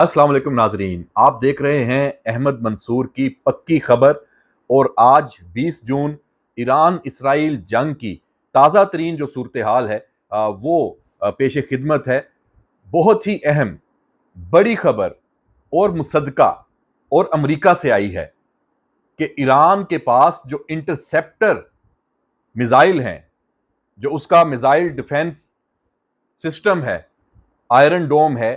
अस्सलाम वालेकुम नाजरीन, आप देख रहे हैं अहमद मंसूर की पक्की खबर। और आज 20 जून ईरान इसराइल जंग की ताज़ा तरीन जो सूरत हाल है वो पेश खिदमत है। बहुत ही अहम बड़ी खबर और मुसद्दका और अमेरिका से आई है कि ईरान के पास जो इंटरसेप्टर मिसाइल हैं, जो उसका मिसाइल डिफेंस सिस्टम है, आयरन डोम है,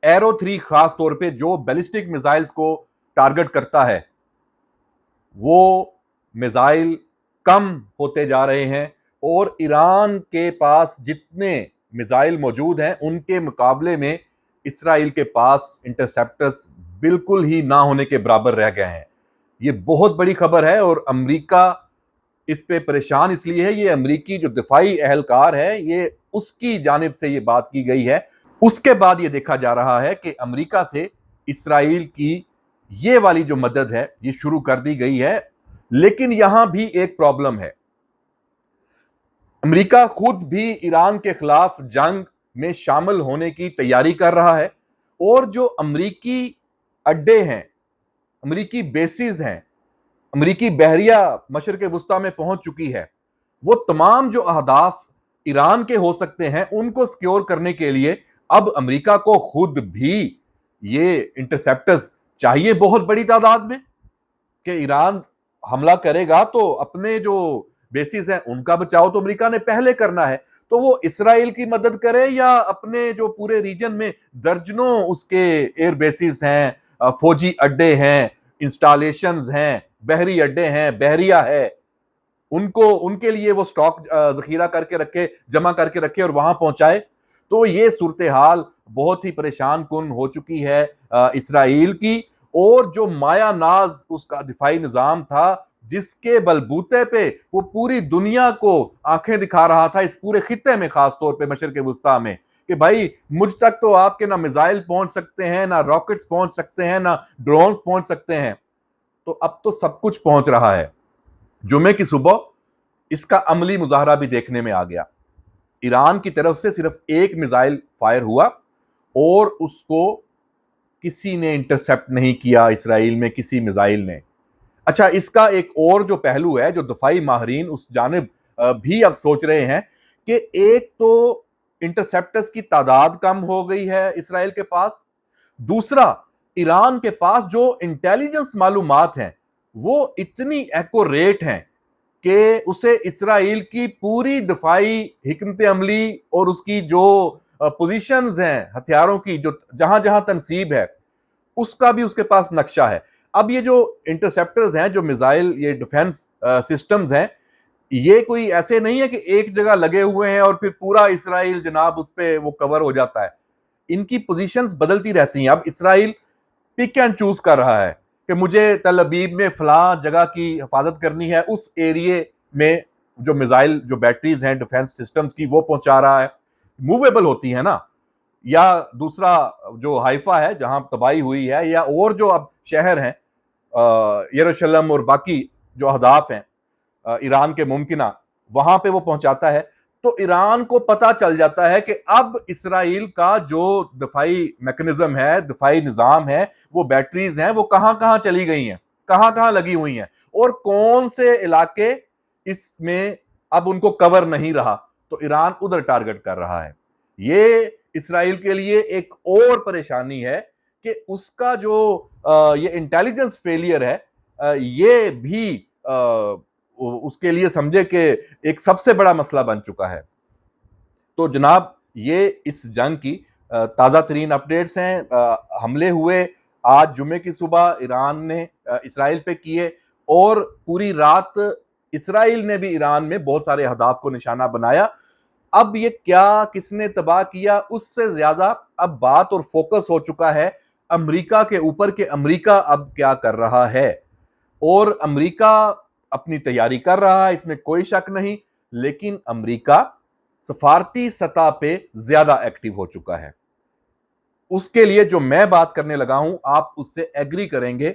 एरो 3 खास तौर पे जो बैलिस्टिक मिसाइल्स को टारगेट करता है, वो मिसाइल कम होते जा रहे हैं। और ईरान के पास जितने मिसाइल मौजूद हैं उनके मुकाबले में इसराइल के पास इंटरसेप्टर्स बिल्कुल ही ना होने के बराबर रह गए हैं। ये बहुत बड़ी खबर है और अमेरिका इस पे परेशान इसलिए है। ये अमेरिकी जो दिफाई एहलकार है, ये उसकी जानिब से ये बात की गई है। उसके बाद ये देखा जा रहा है कि अमेरिका से इसराइल की ये वाली जो मदद है ये शुरू कर दी गई है। लेकिन यहां भी एक प्रॉब्लम है। अमेरिका खुद भी ईरान के खिलाफ जंग में शामिल होने की तैयारी कर रहा है। और जो अमेरिकी अड्डे हैं, अमेरिकी बेसिस हैं, अमेरिकी बहरिया मशरक वुस्ता में पहुंच चुकी है, वो तमाम जो अहदाफ ईरान के हो सकते हैं उनको सिक्योर करने के लिए अब अमेरिका को खुद भी ये इंटरसेप्टर्स चाहिए बहुत बड़ी तादाद में। कि ईरान हमला करेगा तो अपने जो बेसिस हैं उनका बचाव तो अमेरिका ने पहले करना है। तो वो इसराइल की मदद करे या अपने जो पूरे रीजन में दर्जनों उसके एयर बेसिस हैं, फौजी अड्डे हैं, इंस्टॉलेशंस हैं, बहरी अड्डे हैं, बहरिया है, उनको उनके लिए वो स्टॉक जखीरा करके रखे, जमा करके रखे और वहां पहुंचाए। तो ये सूरत हाल बहुत ही परेशान कुन हो चुकी है इसराइल की। और जो माया नाज उसका दिफाई निजाम था, जिसके बलबूते पे वो पूरी दुनिया को आंखें दिखा रहा था, इस पूरे खित्ते में, खास तौर पे मशरक वुस्ता में, कि भाई मुझ तक तो आपके ना मिसाइल पहुंच सकते हैं, ना रॉकेट्स पहुंच सकते हैं, ना ड्रोन्स पहुंच सकते हैं। तो अब तो सब कुछ पहुंच रहा है। जुमे की सुबह इसका अमली मुजाहरा भी देखने में आ गया। ईरान की तरफ से सिर्फ एक मिसाइल फायर हुआ और उसको किसी ने इंटरसेप्ट नहीं किया, इसराइल में किसी मिसाइल ने। अच्छा, इसका एक और जो पहलू है, जो दफाई माहरीन उस जानिब भी अब सोच रहे हैं कि एक तो इंटरसेप्टर्स की तादाद कम हो गई है इसराइल के पास, दूसरा ईरान के पास जो इंटेलिजेंस मालूमात हैं वो इतनी एक्यूरेट हैं कि उसे इसराइल की पूरी दफाई हिकमत अमली और उसकी जो पोजीशंस हैं हथियारों की, जो जहां जहां तनसीब है, उसका भी उसके पास नक्शा है। अब ये जो इंटरसेप्टर्स हैं, जो मिसाइल, ये डिफेंस सिस्टम्स हैं, ये कोई ऐसे नहीं है कि एक जगह लगे हुए हैं और फिर पूरा इसराइल जनाब उस पर वो कवर हो जाता है। इनकी पोजीशंस बदलती रहती हैं। अब इसराइल पिक एंड चूज कर रहा है कि मुझे तल अबीब में फलां जगह की हिफाजत करनी है, उस एरिए में जो मिसाइल, जो बैटरीज हैं डिफेंस सिस्टम्स की, वो पहुंचा रहा है। मूवेबल होती है ना। या दूसरा जो हाइफा है जहां तबाही हुई है, या और जो अब शहर हैं यरूशलेम और बाकी जो अहदाफ हैं ईरान के मुमकिना, वहां पे वो पहुंचाता है। तो ईरान को पता चल जाता है कि अब इसराइल का जो दफाई मैकेनिज्म है, दफाई निजाम है, वो बैटरीज हैं, वो कहां कहां चली गई हैं, कहां कहां लगी हुई हैं, और कौन से इलाके इसमें अब उनको कवर नहीं रहा। तो ईरान उधर टारगेट कर रहा है। ये इसराइल के लिए एक और परेशानी है कि उसका जो ये इंटेलिजेंस फेलियर है, ये भी उसके लिए समझे कि एक सबसे बड़ा मसला बन चुका है। तो जनाब, ये इस जंग की ताज़ा तरीन अपडेट्स हैं। हमले हुए आज जुमे की सुबह ईरान ने इसराइल पे किए, और पूरी रात इसराइल ने भी ईरान में बहुत सारे अहदाफ को निशाना बनाया। अब ये क्या किसने तबाह किया, उससे ज्यादा अब बात और फोकस हो चुका है अमेरिका के ऊपर कि अमेरिका अब क्या कर रहा है। और अमेरिका अपनी तैयारी कर रहा है, इसमें कोई शक नहीं। लेकिन अमेरिका सफारती सतह पे ज्यादा एक्टिव हो चुका है। उसके लिए जो मैं बात करने लगा हूं, आप उससे एग्री करेंगे,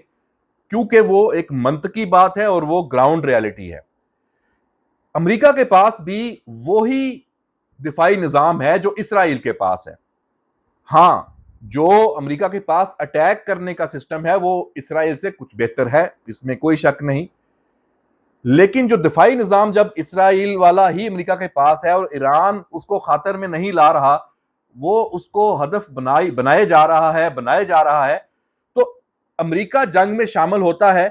क्योंकि वो एक मंतकी बात है और वो ग्राउंड रियलिटी है। अमेरिका के पास भी वही दिफाई निजाम है जो इसराइल के पास है। हां, जो अमेरिका के पास अटैक करने का सिस्टम है वो इसराइल से कुछ बेहतर है, इसमें कोई शक नहीं। लेकिन जो दिफाई निजाम जब इसराइल वाला ही अमेरिका के पास है और ईरान उसको खातर में नहीं ला रहा, वो उसको हदफ बनाए जा रहा है, तो अमेरिका जंग में शामिल होता है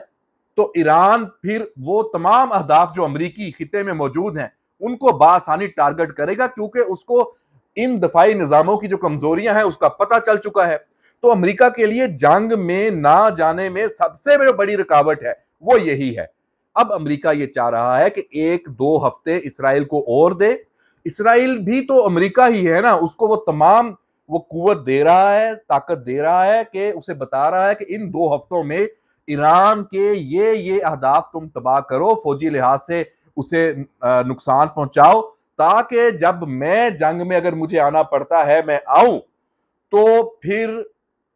तो ईरान फिर वो तमाम अहदाफ जो अमेरिकी खिते में मौजूद हैं उनको बासानी टारगेट करेगा, क्योंकि उसको इन दफाई निजामों की जो कमजोरियां हैं उसका पता चल चुका है। तो अमेरिका के लिए जंग में ना जाने में सबसे बड़ी रुकावट है वो यही है। अब अमेरिका ये चाह रहा है कि एक दो हफ्ते इसराइल को और दे। इसराइल भी तो अमेरिका ही है ना, उसको वो तमाम वो कुव्वत दे रहा है, ताकत दे रहा है, कि उसे बता रहा है कि इन 2 हफ्तों में ईरान के ये अहदाफ तुम तबाह करो, फौजी लिहाज से उसे नुकसान पहुंचाओ, ताकि जब मैं जंग में अगर मुझे आना पड़ता है मैं आऊं तो फिर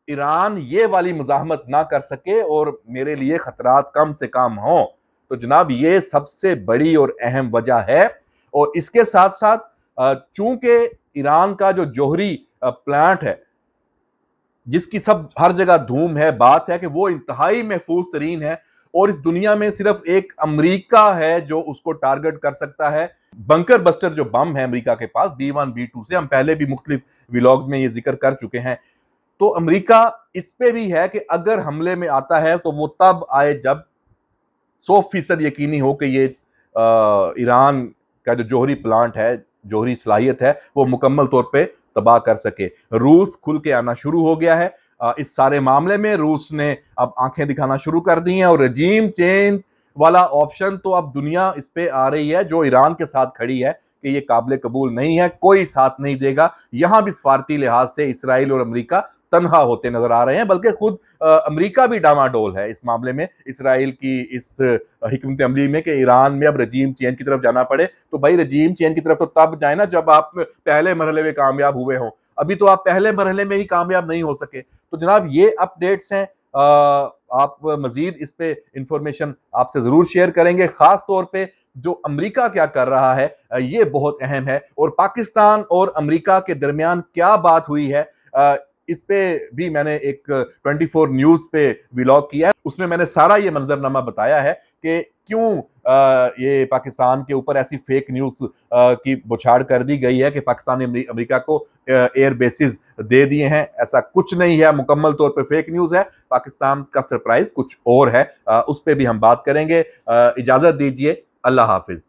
ईरान ये वाली मज़ाहमत ना कर सके और मेरे लिए खतरात कम से कम हों। तो जनाब ये सबसे बड़ी और अहम वजह है। और इसके साथ साथ चूंकि ईरान का जो जोहरी प्लांट है जिसकी सब हर जगह धूम है, बात है कि वो इंतहाई महफूज तरीन है और इस दुनिया में सिर्फ एक अमेरिका है जो उसको टारगेट कर सकता है। बंकर बस्टर जो बम है अमेरिका के पास B1 B2 से, हम पहले भी मुख्तलिफ व्लॉग्स में ये जिक्र कर चुके हैं। तो अमेरिका इस पे भी है कि अगर हमले में आता है तो वो तब आए जब 100% यकीनी हो कि ये ईरान का जो जोहरी प्लांट है, जोहरी सलाहियत है, वो मुकम्मल तौर पे तबाह कर सके। रूस खुल के आना शुरू हो गया है इस सारे मामले में। रूस ने अब आंखें दिखाना शुरू कर दी हैं और रजीम चेंज वाला ऑप्शन तो अब दुनिया इस पे आ रही है, जो ईरान के साथ खड़ी है कि ये काबिल कबूल नहीं है, कोई साथ नहीं देगा। यहां भी सफारती लिहाज से इसराइल और अमेरिका तनहा होते नजर आ रहे हैं, बल्कि खुद अमेरिका भी डामाडोल है इस मामले में, इसराइल की इस हिकमत अमली में कि ईरान में अब रजीम चेंज की तरफ जाना पड़े। तो भाई रजीम चेंज की तरफ तो तब जाए ना जब आप पहले मरहले में कामयाब हुए हों, अभी तो आप पहले मरहले में ही कामयाब नहीं हो सके। तो जनाब ये अपडेट्स हैं, आप मजीद इस पे इंफॉर्मेशन आपसे जरूर शेयर करेंगे। खास तौर पे जो अमेरिका क्या कर रहा है ये बहुत अहम है, और पाकिस्तान और अमेरिका के दरमियान क्या बात हुई है इस पे भी मैंने एक 24 न्यूज पे व्लॉग किया है, उसमें मैंने सारा ये मंजरनामा बताया है कि क्यों ये पाकिस्तान के ऊपर ऐसी फेक न्यूज की बौछार कर दी गई है कि पाकिस्तान ने अमेरिका को एयर बेसिस दे दिए हैं। ऐसा कुछ नहीं है, मुकम्मल तौर पे फेक न्यूज है। पाकिस्तान का सरप्राइज कुछ और है, उस पर भी हम बात करेंगे। इजाजत दीजिए, अल्लाह हाफिज।